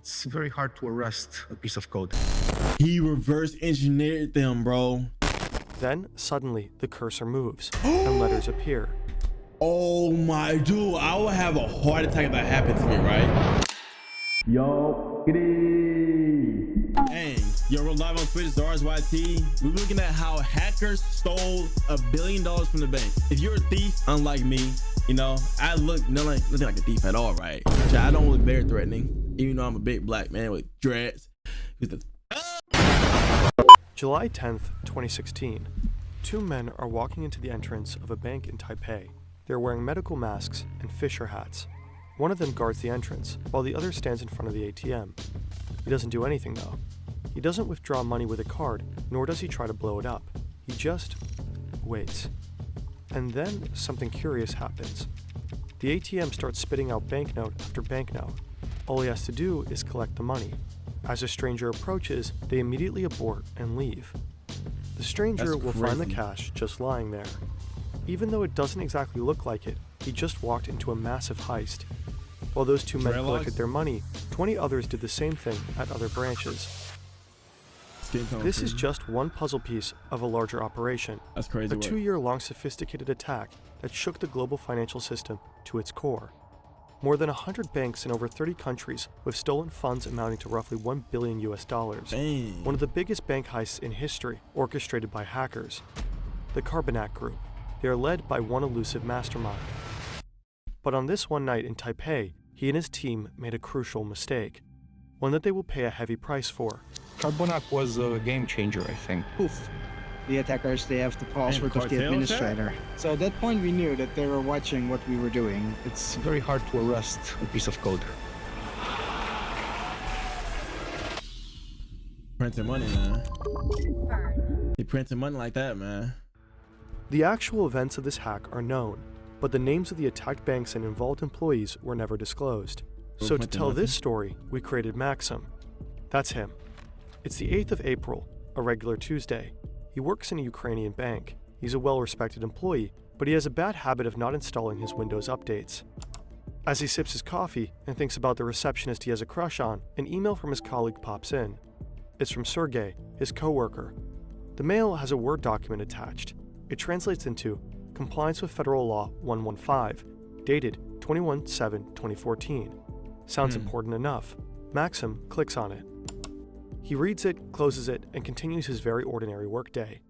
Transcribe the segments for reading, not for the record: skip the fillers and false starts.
It's very hard to arrest a piece of code. He reverse engineered them, bro. Then, suddenly, the cursor moves, and letters appear. Oh my dude, I would have a heart attack if that happened to me, right? Yo, dang. Yo, we're live on Twitch, ZarsYT. We're looking at how hackers stole $1 billion from the bank. If you're a thief, unlike me, you know, I look nothing like a thief at all, right? I don't look very threatening, even though I'm a big black man with dreads. July 10th, 2016. Two men are walking into the entrance of a bank in Taipei. They're wearing medical masks and fisher hats. One of them guards the entrance, while the other stands in front of the ATM. He doesn't do anything though. He doesn't withdraw money with a card, nor does he try to blow it up. He just waits. And then something curious happens. The ATM starts spitting out banknote after banknote. All he has to do is collect the money. As a stranger approaches, they immediately abort and leave. The stranger will find the cash just lying there. Even though it doesn't exactly look like it, he just walked into a massive heist. While those two men collected their money, 20 others did the same thing at other branches. This is just one puzzle piece of a larger operation. That's crazy. A 2-year-long sophisticated attack that shook the global financial system to its core. More than 100 banks in over 30 countries with stolen funds amounting to roughly $1 billion US. Dang. One of the biggest bank heists in history, orchestrated by hackers. The Carbonac Group. They are led by one elusive mastermind. But on this one night in Taipei, he and his team made a crucial mistake. One that they will pay a heavy price for. Carbonac was a game changer, I think. Poof. The attackers, they have the password of the administrator. So at that point, we knew that they were watching what we were doing. It's very hard to arrest a piece of code. Printing money, man. He printed money like that, man. The actual events of this hack are known, but the names of the attacked banks and involved employees were never disclosed. So to tell this story, we created Maxim. That's him. It's the 8th of April, a regular Tuesday. He works in a Ukrainian bank. He's a well-respected employee, but he has a bad habit of not installing his Windows updates. As he sips his coffee and thinks about the receptionist he has a crush on, an email from his colleague pops in. It's from Sergey, his co-worker. The mail has a Word document attached. It translates into Compliance with Federal Law 115, dated 21/7/2014. Sounds important enough. Maxim clicks on it. He reads it, closes it, and continues his very ordinary workday.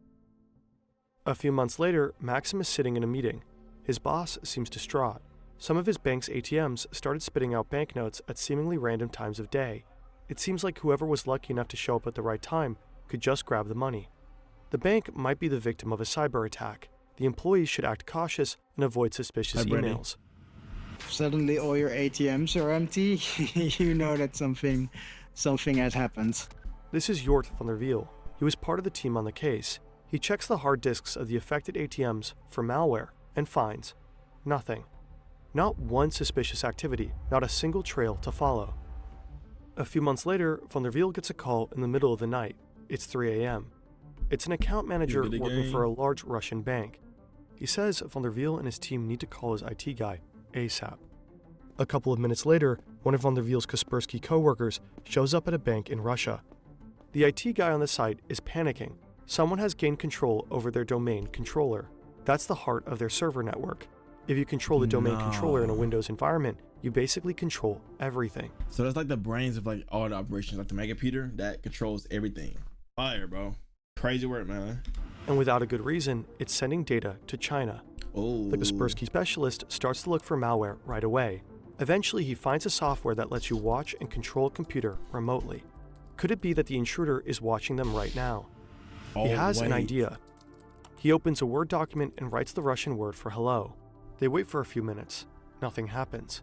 A few months later, Maxim is sitting in a meeting. His boss seems distraught. Some of his bank's ATMs started spitting out banknotes at seemingly random times of day. It seems like whoever was lucky enough to show up at the right time could just grab the money. The bank might be the victim of a cyber attack. The employees should act cautious and avoid suspicious emails. Suddenly all your ATMs are empty. You know that something had happened. This is Jort van der Wiel. He was part of the team on the case. He checks the hard disks of the affected ATMs for malware and finds nothing. Not one suspicious activity, not a single trail to follow. A few months later, van der Wiel gets a call in the middle of the night. It's 3 a.m. It's an account manager working for a large Russian bank. He says van der Wiel and his team need to call his IT guy ASAP. A couple of minutes later, one of van der Wiel's Kaspersky co-workers shows up at a bank in Russia. The IT guy on the site is panicking. Someone has gained control over their domain controller. That's the heart of their server network. If you control the domain controller in a Windows environment, you basically control everything. So that's like the brains of like all the operations, like the mega computer that controls everything. Fire, bro. Crazy work, man. And without a good reason, it's sending data to China. Oh. The Kaspersky specialist starts to look for malware right away. Eventually, he finds a software that lets you watch and control a computer remotely. Could it be that the intruder is watching them right now? He has an idea. He opens a Word document and writes the Russian word for hello. They wait for a few minutes. Nothing happens.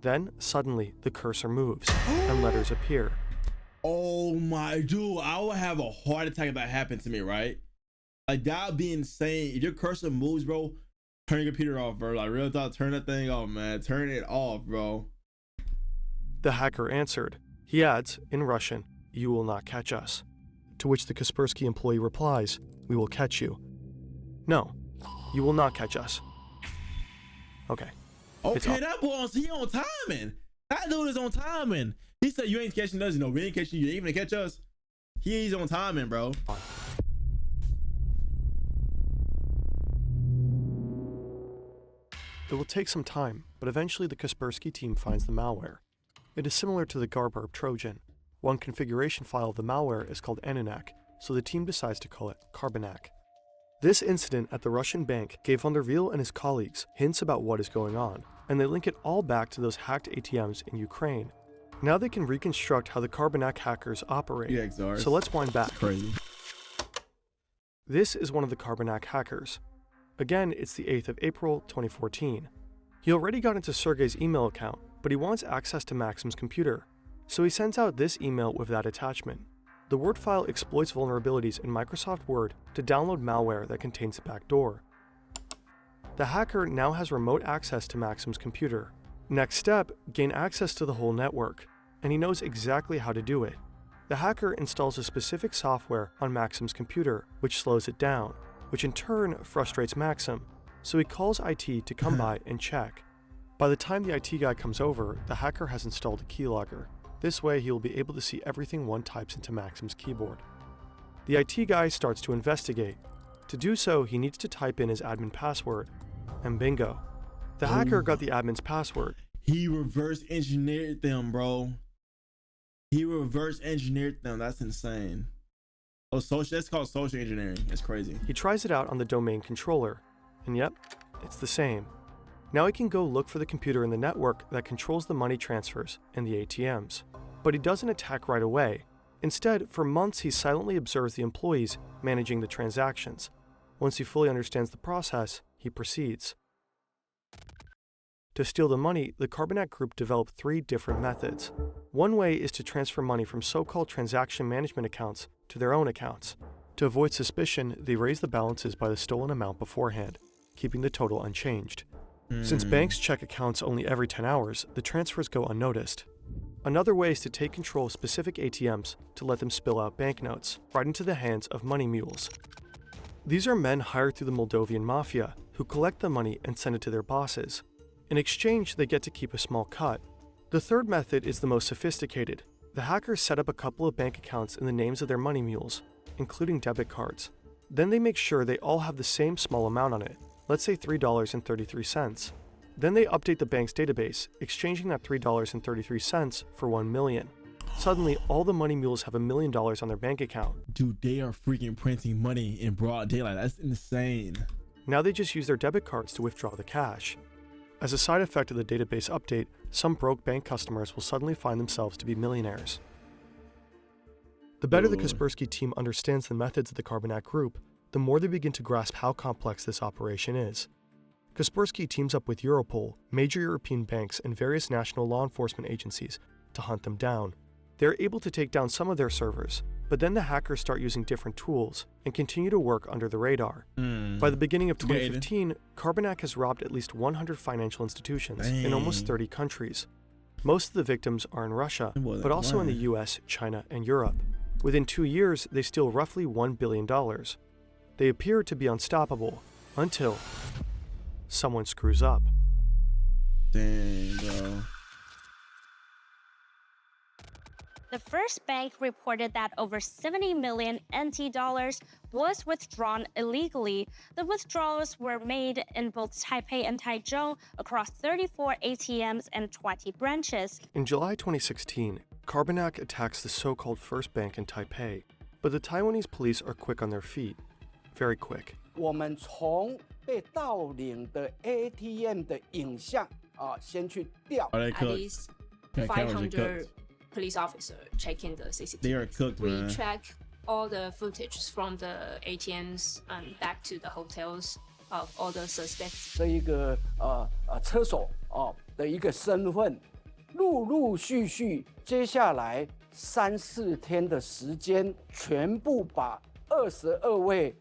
Then, suddenly, the cursor moves and letters appear. Oh my dude, I would have a heart attack if that happened to me, right? Like, that would be insane. If your cursor moves, bro, turn your computer off, bro. Like, real talk, turn that thing off, man. Turn it off, bro. The hacker answered. He adds, in Russian, "You will not catch us." To which the Kaspersky employee replies, "We will catch you." "No, you will not catch us." Okay. Okay, that boy, he on timing. That dude is on timing. He said, you ain't catching us. No, we ain't catching you. You ain't gonna catch us. He's on timing, bro. It will take some time, but eventually the Kaspersky team finds the malware. It is similar to the Garburb Trojan. One configuration file of the malware is called Ananak, so the team decides to call it Carbonac. This incident at the Russian bank gave van der Wiel and his colleagues hints about what is going on, and they link it all back to those hacked ATMs in Ukraine. Now they can reconstruct how the Carbonac hackers operate. Yeah, XRs. So let's wind back. Crazy. This is one of the Carbonac hackers. Again, it's the 8th of April, 2014. He already got into Sergey's email account, but he wants access to Maxim's computer. So he sends out this email with that attachment. The Word file exploits vulnerabilities in Microsoft Word to download malware that contains a backdoor. The hacker now has remote access to Maxim's computer. Next step, gain access to the whole network, and he knows exactly how to do it. The hacker installs a specific software on Maxim's computer, which slows it down, which in turn frustrates Maxim, so he calls IT to come by and check. By the time the IT guy comes over, the hacker has installed a keylogger. This way he will be able to see everything one types into Maxim's keyboard. The IT guy starts to investigate. To do so, he needs to type in his admin password, and bingo. The hacker got the admin's password. He reverse engineered them, bro. He reverse engineered them. That's insane. Oh, that's called social engineering. That's crazy. He tries it out on the domain controller, and yep, it's the same. Now he can go look for the computer in the network that controls the money transfers and the ATMs. But he doesn't attack right away. Instead, for months he silently observes the employees managing the transactions. Once he fully understands the process, he proceeds. To steal the money, the Carbonac group developed 3 different methods. One way is to transfer money from so-called transaction management accounts to their own accounts. To avoid suspicion, they raise the balances by the stolen amount beforehand, keeping the total unchanged. Since banks check accounts only every 10 hours, the transfers go unnoticed. Another way is to take control of specific ATMs to let them spill out banknotes right into the hands of money mules. These are men hired through the Moldovan mafia who collect the money and send it to their bosses. In exchange, they get to keep a small cut. The third method is the most sophisticated. The hackers set up a couple of bank accounts in the names of their money mules, including debit cards. Then they make sure they all have the same small amount on it, let's say $3.33. Then they update the bank's database, exchanging that $3.33 for $1 million. Suddenly, all the money mules have $1 million on their bank account. Dude, they are freaking printing money in broad daylight. That's insane. Now they just use their debit cards to withdraw the cash. As a side effect of the database update, some broke bank customers will suddenly find themselves to be millionaires. The better the Kaspersky team understands the methods of the Carbonac group, the more they begin to grasp how complex this operation is. Kaspersky teams up with Europol, major European banks, and various national law enforcement agencies to hunt them down. They're able to take down some of their servers, but then the hackers start using different tools and continue to work under the radar. By the beginning of 2015, Carbonac has robbed at least 100 financial institutions in almost 30 countries. Most of the victims are in Russia, but also in the US, China, and Europe. Within 2 years, they steal roughly $1 billion. They appear to be unstoppable until someone screws up. Dang, bro. The first bank reported that over 70 million NT dollars was withdrawn illegally. The withdrawals were made in both Taipei and Taichung across 34 ATMs and 20 branches. In July 2016, Carbonac attacks the so-called first bank in Taipei, but the Taiwanese police are quick on their feet. Very quick. 我们从被盗领的 ATM 的影像先去调。 Are they At cooked? least Yeah, cameras are 500 cooked. police officer checking the CCTV. They are cooked, We man. track all the footage from the ATMs and back to the hotels of all the suspects. 这一个车手的一个身份，陆陆续续，接下来3、4天的时间，全部把22位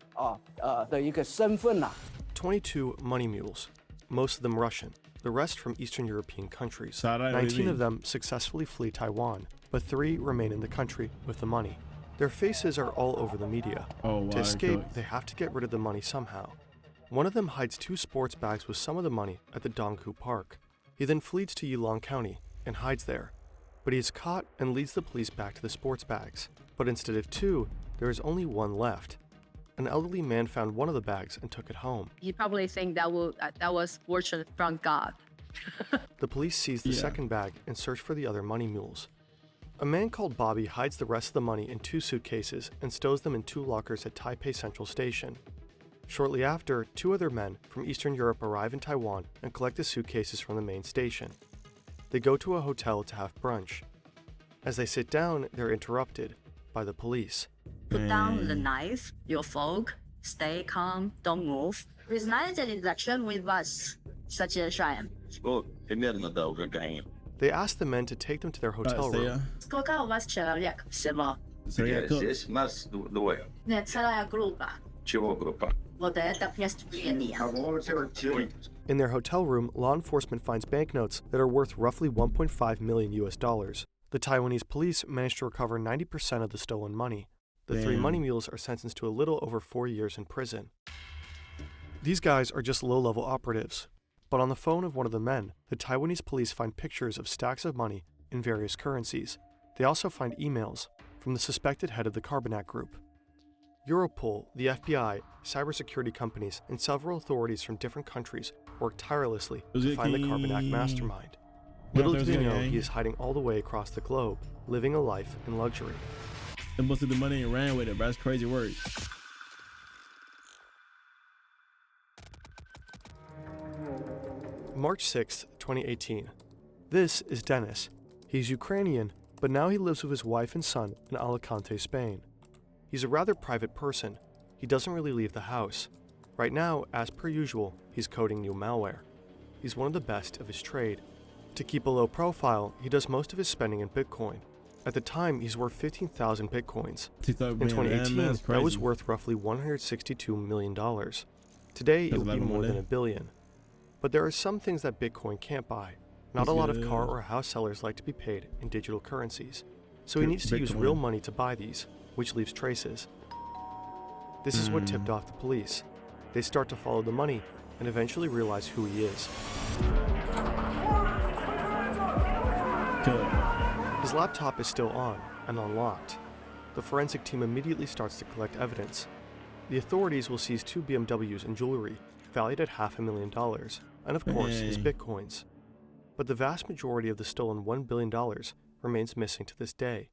的一个身份22 money mules, most of them Russian, the rest from Eastern European countries. Sarai, what do you 19 of mean? them successfully flee Taiwan, but 3 remain in the country with the money. Their faces are all over the media. Oh, wow, To escape, cooked. they have to get rid of the money somehow. One of them hides 2 sports bags with some of the money at the Donghu Park. He then flees to Yulong County, and hides there. But he is caught and leads the police back to the sports bags. But instead of 2, there is only 1 left. An elderly man found one of the bags and took it home. He probably think that was fortune from God. The police seize the second bag and search for the other money mules. A man called Bobby hides the rest of the money in 2 suitcases and stows them in 2 lockers at Taipei Central Station. Shortly after, 2 other men from Eastern Europe arrive in Taiwan and collect the suitcases from the main station. They go to a hotel to have brunch. As they sit down, they're interrupted by the police. Put down the knife, your fork, stay calm, don't move. Resign the election with us, such a shame. They ask the men to take them to their hotel room. In their hotel room, law enforcement finds banknotes that are worth roughly $1.5 million US. The Taiwanese police managed to recover 90% of the stolen money. The 3 money mules are sentenced to a little over 4 years in prison. These guys are just low-level operatives. But on the phone of one of the men, the Taiwanese police find pictures of stacks of money in various currencies. They also find emails from the suspected head of the Carbonac Group. Europol, the FBI, cybersecurity companies, and several authorities from different countries work tirelessly to find the Carbonac mastermind. Little do they know he is hiding all the way across the globe, living a life in luxury. They busted the money and ran with it, bro. That's crazy work. March 6, 2018. This is Dennis. He's Ukrainian, but now he lives with his wife and son in Alicante, Spain. He's a rather private person. He doesn't really leave the house. Right now, as per usual, he's coding new malware. He's one of the best of his trade. To keep a low profile, he does most of his spending in Bitcoin. At the time, he's worth 15,000 Bitcoins. In 2018, that was worth roughly $162 million. Today, it will be more than $1 billion. But there are some things that Bitcoin can't buy. Not a lot of car or house sellers like to be paid in digital currencies. So he needs to use real money to buy these, which leaves traces. This is what tipped off the police. They start to follow the money and eventually realize who he is. His laptop is still on and unlocked. The forensic team immediately starts to collect evidence. The authorities will seize 2 BMWs and jewelry, valued at $500,000, and of course his Bitcoins. But the vast majority of the stolen $1 billion remains missing to this day.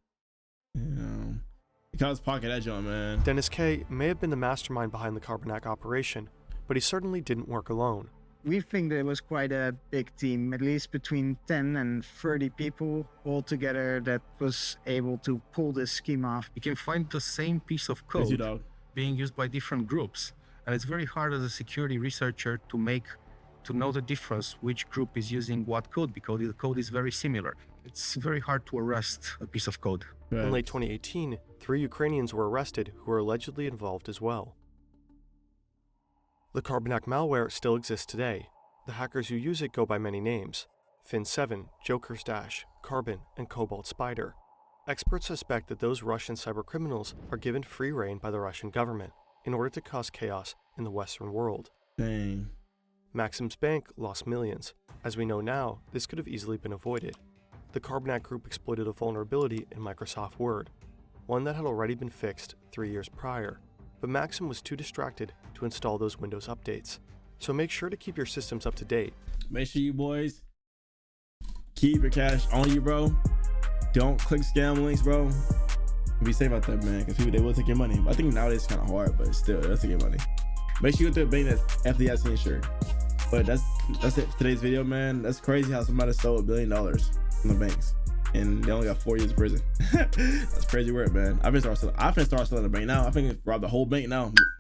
He caught his pocket that joint, man. Dennis K. may have been the mastermind behind the Carbonac operation, but he certainly didn't work alone. We think there was quite a big team, at least between 10 and 30 people all together that was able to pull this scheme off. You can find the same piece of code being used by different groups. And it's very hard as a security researcher to know the difference which group is using what code, because the code is very similar. It's very hard to arrest a piece of code. In late 2018, 3 Ukrainians were arrested who were allegedly involved as well. The Carbonac malware still exists today. The hackers who use it go by many names: Fin7, Joker's Dash, Carbon, and Cobalt Spider. Experts suspect that those Russian cybercriminals are given free rein by the Russian government in order to cause chaos in the Western world. Dang. Maxim's bank lost millions. As we know now, this could have easily been avoided. The Carbonac Group exploited a vulnerability in Microsoft Word, one that had already been fixed 3 years prior. But Maxim was too distracted to install those Windows updates. So make sure to keep your systems up to date. Make sure you boys keep your cash on you, bro. Don't click scam links, bro. Be safe out there, man, because people, they will take your money. I think nowadays it's kind of hard, but still, they'll take your money. Make sure you go to a bank that's FDIC insured. But that's it for today's video, man. That's crazy how somebody stole $1 billion from the banks and they only got 4 years in prison. That's crazy work, man. I've been start selling the bank now. I think robbed the whole bank now.